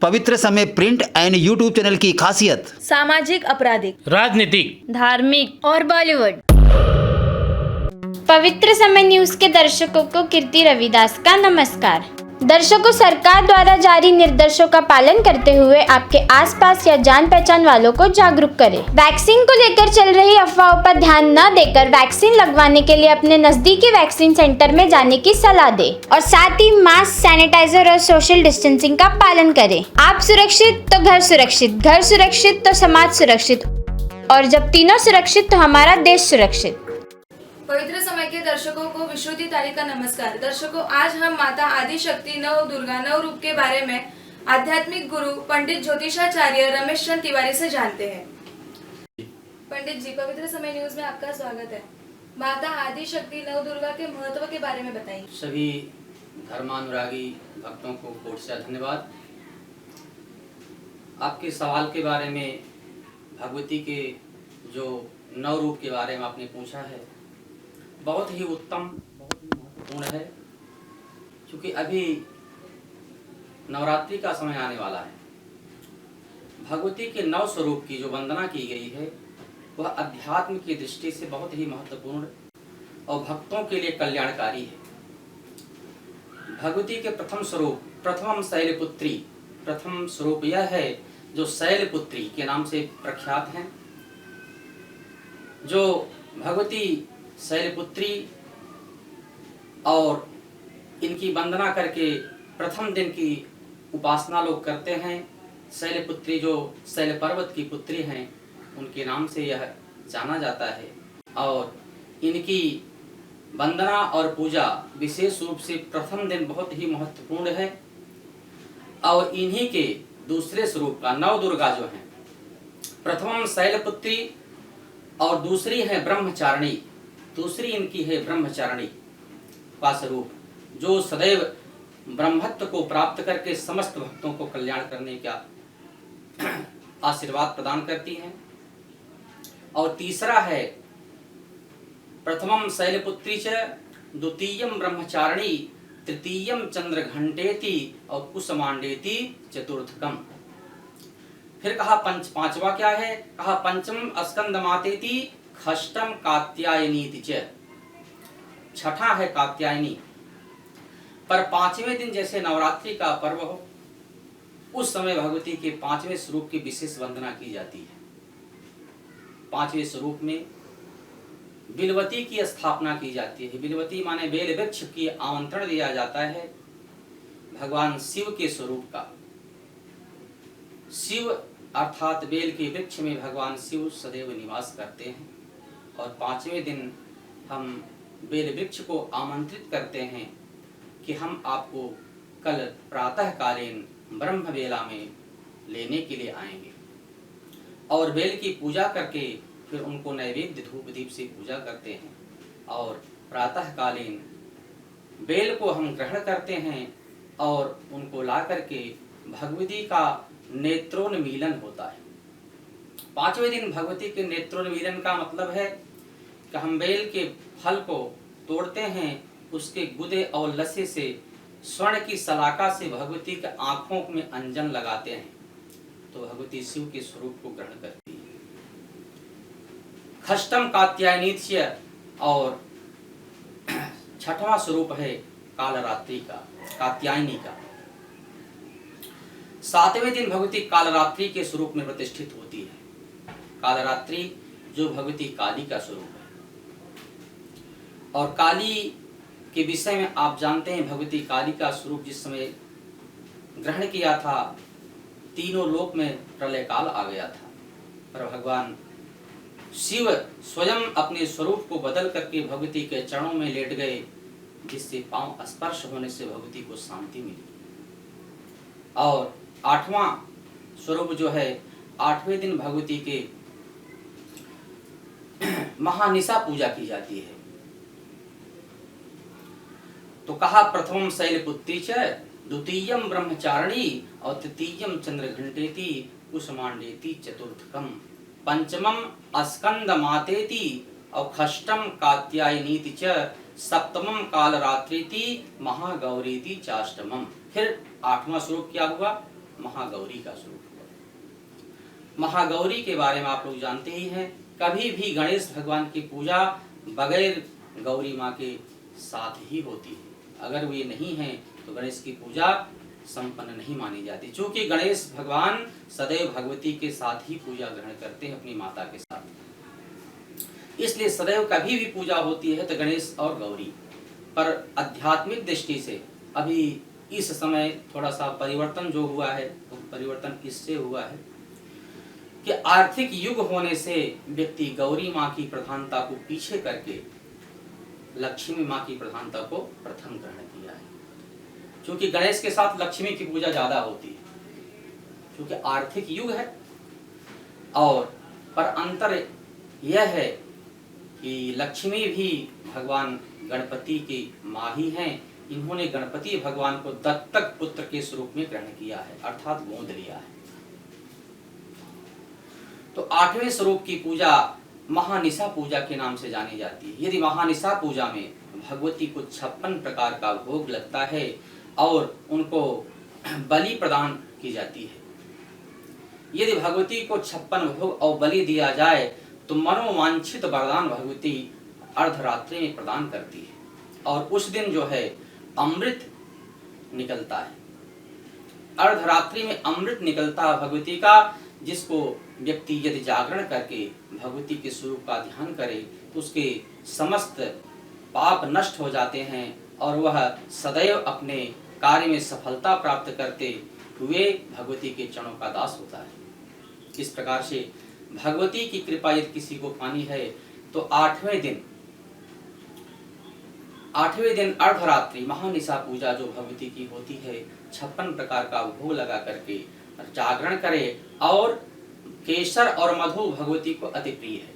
पवित्र समय print and YouTube channel की खासियत सामाजिक, आपराधिक, राजनीतिक, धार्मिक और बॉलीवुड। पवित्र समय न्यूज के दर्शकों को कीर्ति रविदास का नमस्कार। दर्शकों, सरकार द्वारा जारी निर्देशों का पालन करते हुए आपके आसपास या जान पहचान वालों को जागरूक करें। वैक्सीन को लेकर चल रही अफवाहों पर ध्यान न देकर वैक्सीन लगवाने के लिए अपने नजदीकी वैक्सीन सेंटर में जाने की सलाह दें और साथ ही मास्क, सैनिटाइजर और सोशल डिस्टेंसिंग का पालन करें। आप सुरक्षित तो घर सुरक्षित तो समाज सुरक्षित, और जब तीनों सुरक्षित तो हमारा देश सुरक्षित। पवित्र समय के दर्शकों को विशुद्धि तारीख का नमस्कार। दर्शकों, आज हम माता आदि शक्ति, नव दुर्गा, नव रूप के बारे में आध्यात्मिक गुरु पंडित ज्योतिषाचार्य रमेश चंद्र तिवारी से जानते हैं। पंडित जी, पवित्र समय न्यूज में आपका स्वागत है। माता आदि शक्ति, नव दुर्गा के महत्व के बारे में बताइए। सभी धर्मानुरागी भक्तों को कोटि से धन्यवाद। आपके सवाल के बारे में, भगवती के जो नव रूप के बारे में आपने पूछा है, बहुत ही उत्तम, बहुत ही महत्वपूर्ण है, क्योंकि अभी नवरात्रि का समय आने वाला है। भगवती के नव स्वरूप की जो वंदना की गई है वह अध्यात्म की दृष्टि से बहुत ही महत्वपूर्ण और भक्तों के लिए कल्याणकारी है। भगवती के प्रथम स्वरूप, प्रथम शैलपुत्री, प्रथम स्वरूप यह है जो शैलपुत्री के नाम से प्रख्यात हैं। जो भगवती शैलपुत्री और इनकी वंदना करके प्रथम दिन की उपासना लोग करते हैं। शैलपुत्री जो शैल पर्वत की पुत्री हैं, उनके नाम से यह जाना जाता है। और इनकी वंदना और पूजा विशेष रूप से प्रथम दिन बहुत ही महत्वपूर्ण है। और इन्हीं के दूसरे स्वरूप का नव दुर्गा जो है, प्रथम शैलपुत्री और दूसरी है ब्रह्मचारिणी। दूसरी इनकी है ब्रह्मचारिणी का स्वरूप, जो सदैव ब्रह्मत्व को प्राप्त करके समस्त भक्तों को कल्याण करने का आशीर्वाद प्रदान करती हैं। और तीसरा है प्रथमम शैलपुत्री च, द्वितीयम ब्रह्मचारिणी, तृतीयम चंद्रघंटेति और कुसमांडेति चतुर्थकम। फिर कहा पांचवा क्या है? कहा पंचम स्कंदमातेति, षष्ठम कात्यायनीति च। छठा है कात्यायनी। पर पांचवें दिन जैसे नवरात्रि का पर्व हो, उस समय भगवती के पांचवें स्वरूप की विशेष वंदना की जाती है। पांचवें स्वरूप में बिलवती की स्थापना की जाती है। बिलवती माने बेल वृक्ष की आमंत्रण दिया जाता है भगवान शिव के स्वरूप का। शिव अर्थात बेल के वृक्ष में भगवान शिव सदैव निवास करते हैं। और पांचवें दिन हम बेल वृक्ष को आमंत्रित करते हैं कि हम आपको कल प्रातःकालीन ब्रह्म बेला में लेने के लिए आएंगे। और बेल की पूजा करके फिर उनको नैवेद्य धूप दीप से पूजा करते हैं। और प्रातःकालीन बेल को हम ग्रहण करते हैं और उनको ला करके भगवती का नेत्रोन्मीलन होता है। पांचवें दिन भगवती के नेत्रोन्मीलन का मतलब है कि हम बेल के फल को तोड़ते हैं, उसके गुदे और लसे से स्वर्ण की सलाका से भगवती के आंखों में अंजन लगाते हैं, तो भगवती शिव के स्वरूप को ग्रहण करती है। षष्ठम कात्यायनीत्य और छठवां स्वरूप है कालरात्रि का, कात्यायनी का। सातवें दिन भगवती कालरात्रि के स्वरूप में प्रतिष्ठित होती है। कालरात्रि जो भगवती काली का स्वरूप है। और काली के विषय में आप जानते हैं, भगवती काली का स्वरूप जिस समय ग्रहण किया था, तीनों लोक में प्रलय काल आ गया था। पर भगवान शिव स्वयं अपने स्वरूप को बदल करके भगवती के चरणों में लेट गए, जिससे पांव स्पर्श होने से भगवती को शांति मिली। और आठवां स्वरूप जो है, आठवें दिन भगवती के महानिशा पूजा की जाती है। तो कहा प्रथमम शैलपुत्री च, द्वितीयम ब्रह्मचारिणी और तृतीयम चंद्रघंटेति कुसमांडेति चतुर्थकम, पंचमम स्कंदमातेति और षष्ठम कात्यायनीति च, सप्तमम कालरात्रिति महागौरीति चाष्टमम। फिर आठवां स्वरूप क्या हुआ? महागौरी का स्वरूप हुआ। महागौरी के बारे में आप लोग जानते ही हैं, कभी भी गणेश भगवान की पूजा बगैर गौरी माँ के साथ ही होती है। अगर वे नहीं हैं तो गणेश की पूजा संपन्न नहीं मानी जाती, क्योंकि गणेश भगवान सदैव भगवती के साथ ही पूजा ग्रहण करते हैं, अपनी माता के साथ। इसलिए सदैव कभी भी पूजा होती है तो गणेश और गौरी। पर आध्यात्मिक दृष्टि से अभी इस समय थोड़ा सा परिवर्तन जो हुआ है, तो परिवर्तन इससे हुआ है कि आर्थिक युग होने से व्यक्ति गौरी माँ की प्रधानता को पीछे करके लक्ष्मी माँ की प्रधानता को प्रथम ग्रहण किया है। क्योंकि गणेश के साथ लक्ष्मी की पूजा ज्यादा होती है, क्योंकि आर्थिक युग है। और पर अंतर यह है कि लक्ष्मी भी भगवान गणपति की माँ ही हैं। इन्होंने गणपति भगवान को दत्तक पुत्र के स्वरूप में ग्रहण किया है, अर्थात गोद लिया है। तो 8वें स्वरूप की पूजा महानिशा पूजा के नाम से जानी जाती है। यदि महानिशा पूजा में भगवती को 56 प्रकार का भोग लगता है और उनको बलि प्रदान की जाती है। यदि भगवती को 56 भोग और बलि दिया जाए तो मनोवांछित वरदान भगवती अर्धरात्रि में प्रदान करती है, और उस दिन जो है अमृत निकलता है। अर्धरात्रि में अमृत निकलता है भगवती का, जिसको व्यक्ति यदि जागरण करके भगवती के स्वरूप का ध्यान करे तो उसके समस्त पाप नष्ट हो जाते हैं और वह सदैव अपने कार्य में सफलता प्राप्त करते हुए भगवती के चरणों का दास होता है। इस प्रकार से भगवती की कृपा यदि किसी को पानी है तो 8वें दिन अर्धरात्रि महानिशा पूजा जो भगवती की होती है, 56 प्रकार का भोग लगा करके जागरण करे। और केसर और मधु भगवती को अति प्रिय है।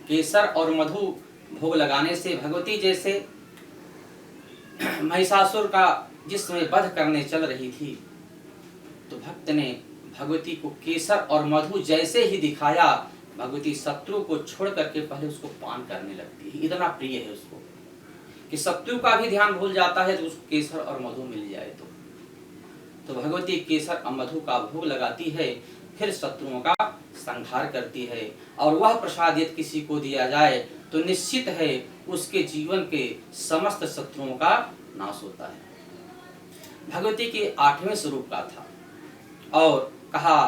केसर और मधु भोग लगाने से भगवती जैसे महिषासुर का जिस समय वध करने चल रही थी तो भक्त ने भगवती को केसर और मधु जैसे ही दिखाया, भगवती शत्रु को छोड़ करके पहले उसको पान करने लगती है। इतना प्रिय है उसको कि शत्रु का भी ध्यान भूल जाता है तो उसको केसर और मधु मिल जाए तो भगवती केसर और मधु का भोग लगाती है, फिर शत्रुओं का संहार करती है। और वह प्रसाद यदि किसी को दिया जाए तो निश्चित है उसके जीवन के समस्त शत्रुओं का नाश होता है। भगवती के 8वें स्वरूप का था और कहा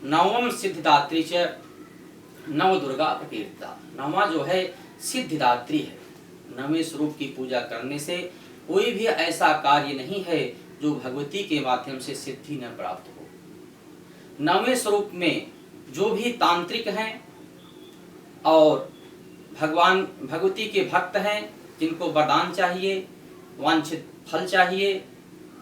नवम सिद्धिदात्री च नव दुर्गा प्रकीर्तिता। नवा जो है सिद्धिदात्री है। 9वें स्वरूप की पूजा करने से कोई भी ऐसा कार्य नहीं है जो भगवती के माध्यम से सिद्धि न प्राप्त हो। 9वें स्वरूप में जो भी तांत्रिक हैं और भगवती के भक्त हैं, जिनको वरदान चाहिए, वांछित फल चाहिए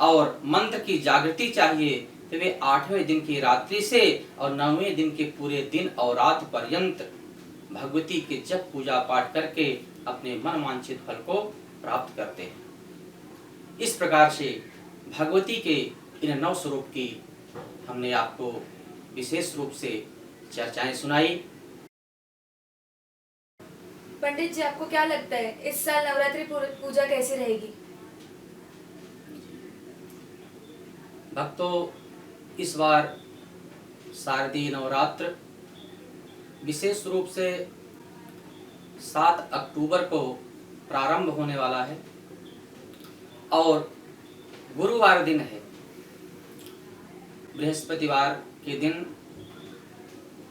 और मंत्र की जागृति चाहिए, तो वे 8वें दिन की रात्रि से और 9वें दिन के पूरे दिन और रात पर्यंत भगवती के जप पूजा पाठ करके अपने मन वांछित फल को प्राप्त करते हैं। इस प्रकार से भगवती के इन 9 स्वरूप की हमने आपको विशेष रूप से चर्चाएं सुनाई। पंडित जी, आपको क्या लगता है इस साल नवरात्रि पूजा कैसी रहेगी? भक्तों, इस बार शारदीय नवरात्र विशेष रूप से 7 अक्टूबर को प्रारंभ होने वाला है और गुरुवार दिन है। बृहस्पतिवार के दिन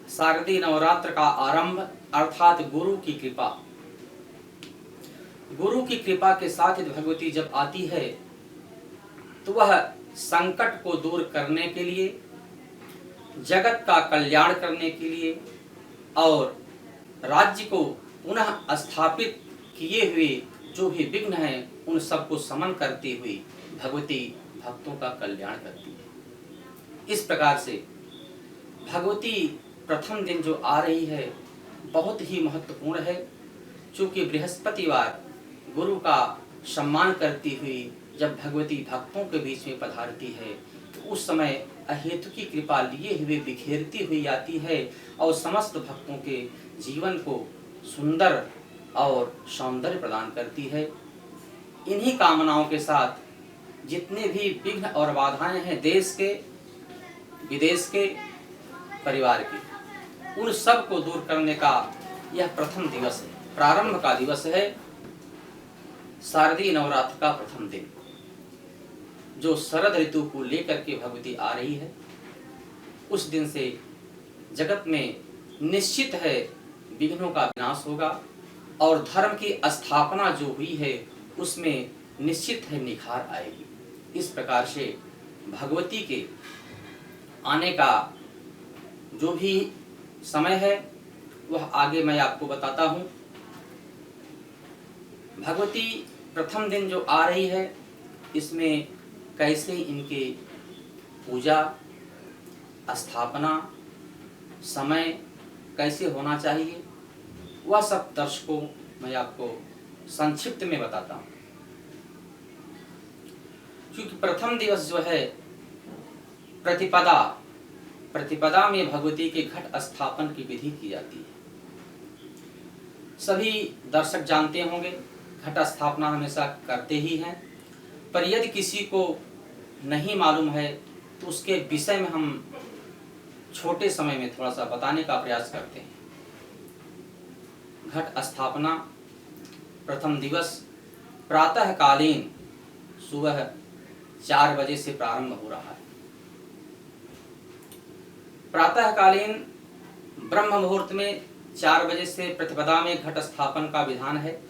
शारदीय नवरात्र का आरंभ, अर्थात गुरु की कृपा। गुरु की कृपा के साथ यदि भगवती जब आती है तो वह संकट को दूर करने के लिए, जगत का कल्याण करने के लिए और राज्य को पुनः स्थापित किए हुए जो भी विघ्न हैं उन सबको समन करती हुई भगवती भक्तों का कल्याण करती है। इस प्रकार से भगवती प्रथम दिन जो आ रही है बहुत ही महत्वपूर्ण है, क्योंकि बृहस्पतिवार गुरु का सम्मान करती हुई जब भगवती भक्तों के बीच में पधारती है तो उस समय अहेतु की कृपा लिए हुए बिखेरती हुई आती है और समस्त भक्तों के जीवन को सुंदर और सौंदर्य प्रदान करती है। इन्हीं कामनाओं के साथ जितने भी विघ्न और बाधाएं हैं देश के विदेश के परिवार की, उन सब को दूर करने का यह प्रथम दिवस है, प्रारंभ का दिवस है, शारदीय नवरात्र का प्रथम दिन, जो शरद ऋतु को लेकर के भगवती आ रही है। उस दिन से जगत में निश्चित है विघ्नों का विनाश होगा और धर्म की स्थापना जो हुई है उसमें निश्चित है निखार आएगी। इस प्रकार से भगवती के आने का जो भी समय है वह आगे मैं आपको बताता हूँ। भगवती प्रथम दिन जो आ रही है इसमें कैसे इनके पूजा स्थापना समय कैसे होना चाहिए वह सब दर्शकों मैं आपको संक्षिप्त में बताता हूँ। क्योंकि प्रथम दिवस जो है प्रतिपदा में भगवती के घट स्थापन की विधि की जाती है। सभी दर्शक जानते होंगे घट स्थापना हमेशा करते ही हैं, पर यदि किसी को नहीं मालूम है तो उसके विषय में हम छोटे समय में थोड़ा सा बताने का प्रयास करते हैं। घट स्थापना प्रथम दिवस प्रातःकालीन सुबह 4 बजे से प्रारंभ हो रहा है। प्रातःकालीन ब्रह्म मुहूर्त में 4 बजे से प्रतिपदा में घट स्थापन का विधान है।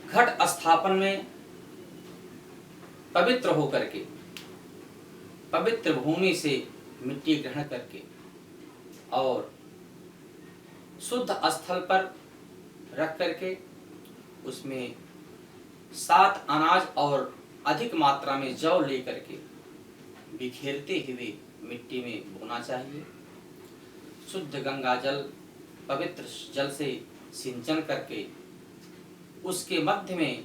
घट स्थापन में पवित्र होकर के पवित्र भूमि से मिट्टी ग्रहण करके और शुद्ध स्थल पर रख करके उसमें 7 अनाज और अधिक मात्रा में जौ लेकर के बिखेरते हुए मिट्टी में बोना चाहिए। शुद्ध गंगा जल पवित्र जल से सिंचन करके उसके मध्य में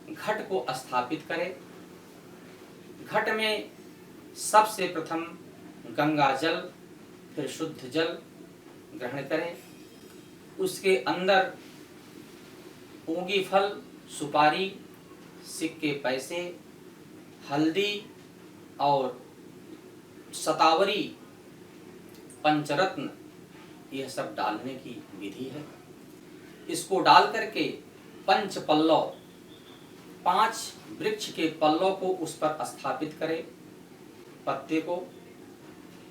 घट को स्थापित करें। घट में सबसे प्रथम गंगा जल फिर शुद्ध जल ग्रहण करें। उसके अंदर पूंगी फल सुपारी सिक्के पैसे हल्दी और शतावरी पंचरत्न यह सब डालने की विधि है। इसको डाल करके 5 पल्लव 5 वृक्ष के पल्लव को उस पर स्थापित करें। पत्ते को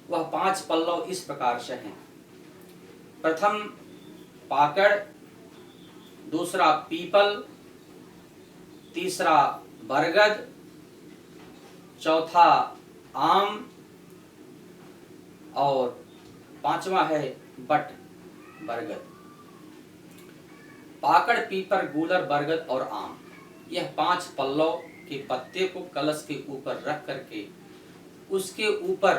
वह 5 पल्लव इस प्रकार से हैं। प्रथम पाकड़, दूसरा पीपल, तीसरा बरगद, चौथा आम और 5वां है बट बरगद। पाकड़, पीपल, गूलर, बरगद और आम, यह 5 पल्लव के पत्ते को कलश के ऊपर रख करके उसके ऊपर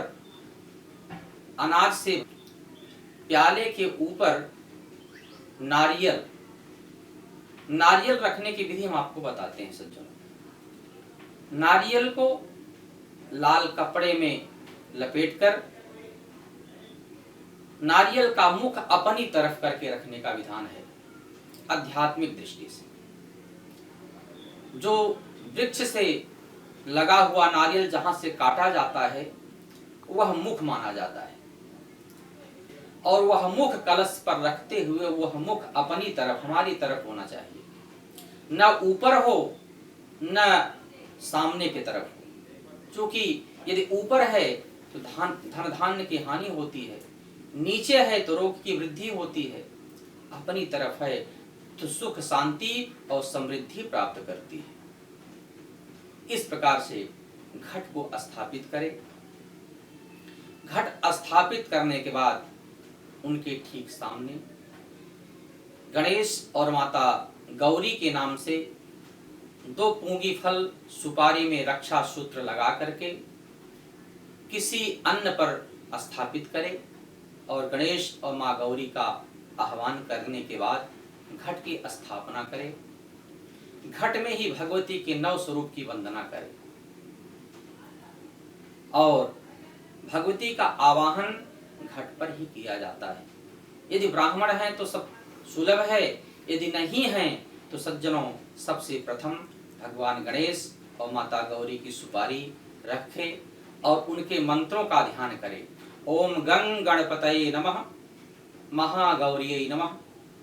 अनाज से प्याले के ऊपर नारियल रखने की विधि हम आपको बताते हैं सज्जनों। नारियल को लाल कपड़े में लपेटकर नारियल का मुख अपनी तरफ करके रखने का विधान है। आध्यात्मिक दृष्टि से जो वृक्ष से लगा हुआ नारियल जहां से काटा जाता है वह मुख माना जाता है और वह मुख कलश पर रखते हुए वह मुख अपनी तरफ हमारी तरफ होना चाहिए, न ऊपर हो न सामने की तरफ हो। क्योंकि यदि ऊपर है तो धन धान्य की हानि होती है, नीचे है तो रोग की वृद्धि होती है, अपनी तरफ है तो सुख शांति और समृद्धि प्राप्त करती है। इस प्रकार से घट को स्थापित करें। घट स्थापित करने के बाद उनके ठीक सामने गणेश और माता गौरी के नाम से 2 पूंगी फल सुपारी में रक्षा सूत्र लगा करके किसी अन्न पर स्थापित करें और गणेश और माँ गौरी का आह्वान करने के बाद घट की स्थापना करें। घट में ही भगवती के 9 स्वरूप की वंदना करें और भगवती का आवाहन घट पर ही किया जाता है। यदि ब्राह्मण हैं तो सब सुलभ है, यदि नहीं हैं तो सज्जनों सबसे प्रथम भगवान गणेश और माता गौरी की सुपारी रखे और उनके मंत्रों का ध्यान करें। ओम गंग गणपतये नमः, महागौरिये नमः,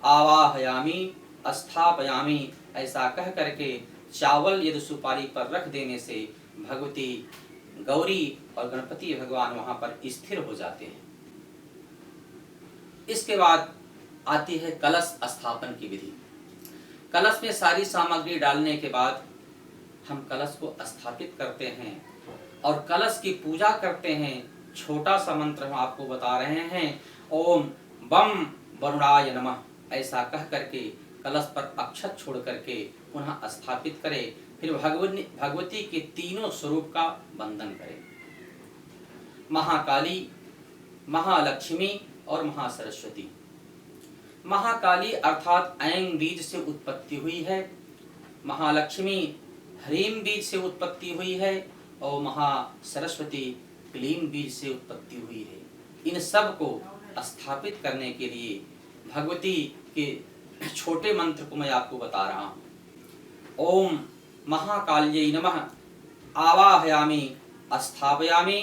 आवाहयामी स्थापयामी, ऐसा कह करके चावल यदि सुपारी पर रख देने से भगवती गौरी और गणपति भगवान वहां पर स्थिर हो जाते हैं। इसके बाद आती है कलश स्थापन की विधि। कलश में सारी सामग्री डालने के बाद हम कलश को स्थापित करते हैं और कलश की पूजा करते हैं। छोटा सा मंत्र हम आपको बता रहे हैं, ओम बम वरुणाय नमः, ऐसा कह करके कलश पर अक्षत छोड़ करके पुनः स्थापित करें। फिर भगवती के तीनों स्वरूप का वंदन करें, महाकाली, महालक्ष्मी और महासरस्वती। महाकाली अर्थात ऐं बीज से उत्पत्ति हुई है, महालक्ष्मी ह्रीम बीज से उत्पत्ति हुई है और महासरस्वती क्लीम बीज से उत्पत्ति हुई है। इन सब को स्थापित करने के लिए भगवती के छोटे मंत्र को मैं आपको बता रहा हूँ। ओम महाकाल्यै नमः, आवाहयामी स्थापयामी।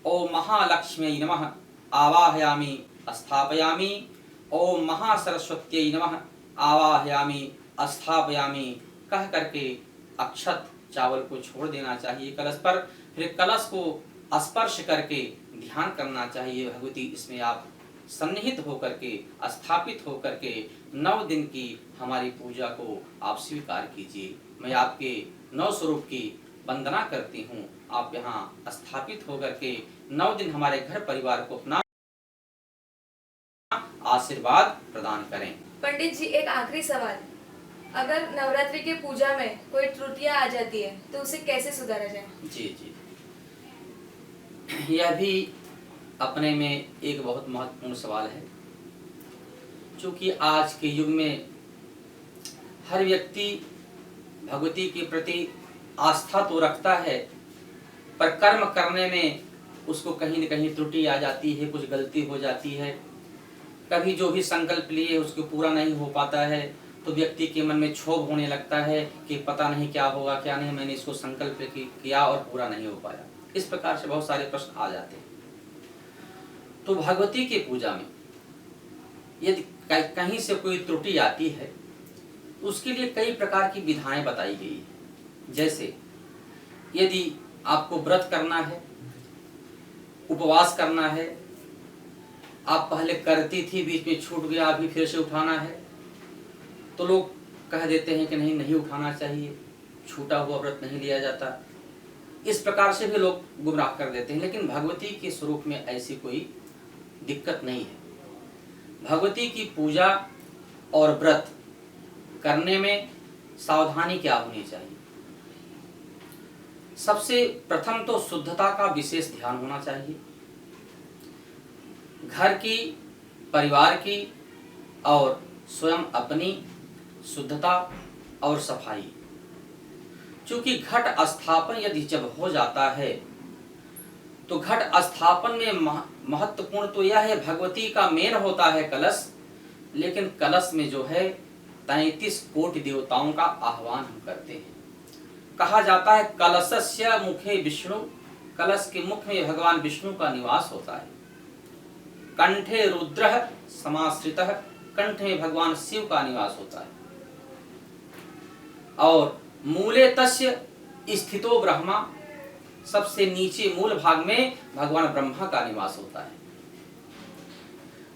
ओम महालक्ष्म्यै नमः, आवाहयामी स्थापयामी। ओम महासरस्वत्यै नमः, आवाहयामी स्थापयामी। कह करके अक्षत चावल को छोड़ देना चाहिए कलश पर। फिर कलश को स्पर्श करके ध्यान करना चाहिए, भगवती इसमें आप सन्निहित होकर के स्थापित होकर के 9 दिन की हमारी पूजा को आप स्वीकार कीजिए। मैं आपके 9 स्वरूप की वंदना करती हूँ। आप यहाँ स्थापित होकर के 9 दिन हमारे घर परिवार को अपना आशीर्वाद प्रदान करें। पंडित जी, एक आखिरी सवाल, अगर नवरात्रि के पूजा में कोई त्रुटियां आ जाती है तो उसे कैसे सुधारा जाए? जी जी, यह भी अपने में एक बहुत महत्वपूर्ण सवाल है। क्योंकि आज के युग में हर व्यक्ति भगवती के प्रति आस्था तो रखता है, पर कर्म करने में उसको कहीं न कहीं त्रुटि आ जाती है, कुछ गलती हो जाती है। कभी जो भी संकल्प लिए उसको पूरा नहीं हो पाता है तो व्यक्ति के मन में क्षोभ होने लगता है कि पता नहीं क्या होगा क्या नहीं, मैंने इसको संकल्प किया और पूरा नहीं हो पाया। इस प्रकार से बहुत सारे प्रश्न आ जाते हैं। तो भगवती की पूजा में यदि कहीं से कोई त्रुटि आती है तो उसके लिए कई प्रकार की विधाएं बताई गई है। जैसे यदि आपको व्रत करना है, उपवास करना है, आप पहले करती थी, बीच में छूट गया, अभी फिर से उठाना है, तो लोग कह देते हैं कि नहीं उठाना चाहिए, छूटा हुआ व्रत नहीं लिया जाता। इस प्रकार से भी लोग गुमराह कर देते हैं। लेकिन भगवती के स्वरूप में ऐसी कोई दिक्कत नहीं है। भगवती की पूजा और व्रत करने में सावधानी क्या होनी चाहिए? सबसे प्रथम तो शुद्धता का विशेष ध्यान होना चाहिए। घर की, परिवार की और स्वयं अपनी शुद्धता और सफाई। क्योंकि घट स्थापन यदि जब हो जाता है तो घट स्थापन में महत्वपूर्ण तो यह है, भगवती का मेन होता है कलश, लेकिन कलश में जो है 33 कोटि देवताओं का आह्वान हम करते हैं। कहा जाता है कलशस्य मुखे विष्णु, कलश के मुख में भगवान विष्णु का निवास होता है। कंठे रुद्रः समाश्रितः, कंठ में भगवान शिव का निवास होता है। और मूले तस्य स्थितो ब्रह्मा, सबसे नीचे मूल भाग में भगवान ब्रह्मा का निवास होता है।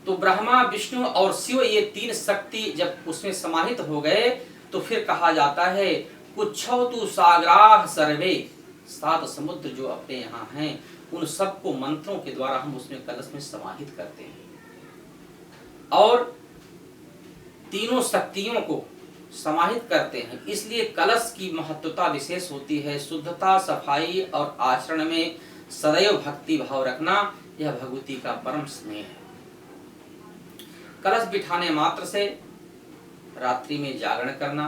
तो ब्रह्मा, विष्णु और शिव, ये 3 शक्ति जब उसमें समाहित हो गए तो फिर कहा जाता है कुच्छौ तु सागराः सर्वे, 7 समुद्र जो अपने यहाँ हैं उन सबको मंत्रों के द्वारा हम उसमें कलश में समाहित करते हैं और तीनों शक्तियों को समाहित करते हैं। इसलिए कलश की महत्वता विशेष होती है। शुद्धता, सफाई और आचरण में सदैव भक्ति भाव रखना, यह भगवती का परम स्नेह है। कलश बिठाने मात्र से रात्रि में जागरण करना,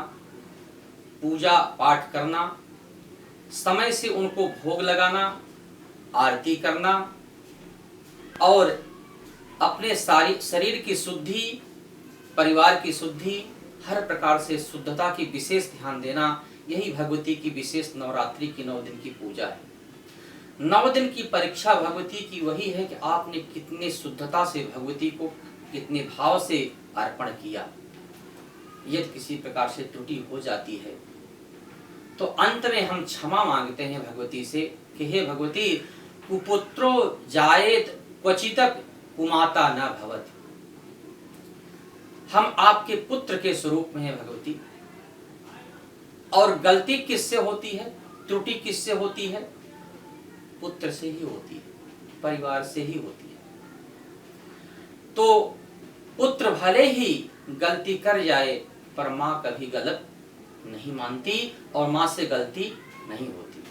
पूजा पाठ करना, समय से उनको भोग लगाना, आरती करना और अपने सारी शरीर की शुद्धि, परिवार की शुद्धि, हर प्रकार से शुद्धता की विशेष ध्यान देना, यही भगवती की विशेष नवरात्रि की 9 दिन की पूजा है। 9 दिन की परीक्षा भगवती की वही है कि आपने कितने शुद्धता से भगवती को, कितने भाव से अर्पण किया। यदि किसी प्रकार से त्रुटि हो जाती है तो अंत में हम क्षमा मांगते हैं भगवती से कि हे भगवती, कुपुत्रो जायेत क्वचितक कुमाता न भवति। हम आपके पुत्र के स्वरूप में हैं भगवती, और गलती किससे होती है, त्रुटि किससे होती है? पुत्र से ही होती है, परिवार से ही होती है। तो पुत्र भले ही गलती कर जाए पर माँ कभी गलत नहीं मानती और माँ से गलती नहीं होती।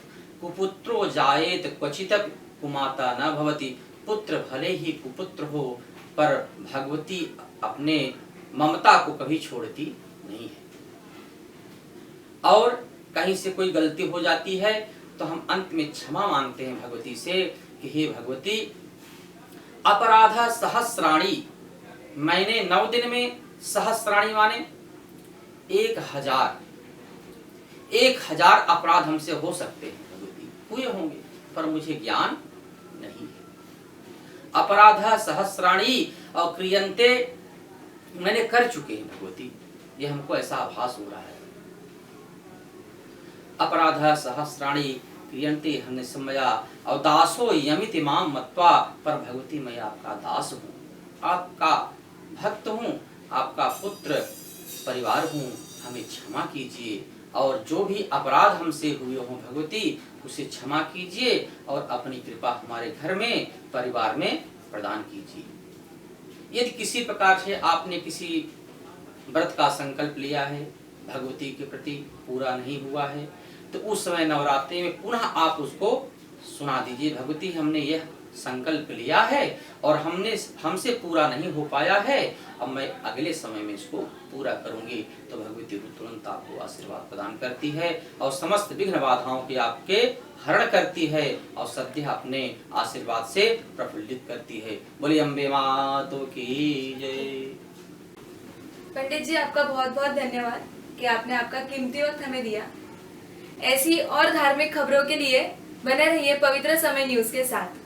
कुपुत्रो जायेत क्वचितक कुमाता न भवति। पुत्र भले ही कुपुत्र हो पर भगवती अपने ममता को कभी छोड़ती नहीं है। और कहीं से कोई गलती हो जाती है तो हम अंत में क्षमा मांगते हैं भगवती से कि हे भगवती, अपराध सहस्राणी, मैंने 9 दिन में, सहस्राणी माने 1000 अपराध हमसे हो सकते हैं भगवती, हुए होंगे, पर मुझे ज्ञान नहीं है। अपराध सहस्राणी और क्रियन्ते, मैंने कर चुके हैं भगवती, ये हमको ऐसा आभास हो रहा है। अपराध सहस्राणी क्रियन्ते हमने समया और दासो यमिति माम मत्वा, पर भगवती मैं आपका दास हूँ, आपका भक्त हूँ, आपका पुत्र परिवार हूँ, हमें क्षमा कीजिए और जो भी अपराध हमसे हुए हों भगवती उसे क्षमा कीजिए और अपनी कृपा हमारे घर में, परिवार में प्रदान कीजिए। यदि किसी प्रकार से आपने किसी व्रत का संकल्प लिया है, भगवती के प्रति पूरा नहीं हुआ है, तो उस समय नवरात्रि में पुनः आप उसको सुना दीजिए, भगवती हमने यह संकल्प लिया है और हमसे पूरा नहीं हो पाया है, अब मैं अगले समय में इसको पूरा करूंगी। तो भगवती तुरंत आपको आशीर्वाद प्रदान करती है और समस्त विघ्न बाधाओं के आपके हरण करती है और सद्य अपने आशीर्वाद से प्रफुल्लित करती है। बोलिए अम्बे मातो की जय। पंडित जी, आपका बहुत बहुत धन्यवाद कि आपने आपका कीमती वक्त हमें दिया। ऐसी और धार्मिक खबरों के लिए बने रहिए पवित्र समय न्यूज के साथ।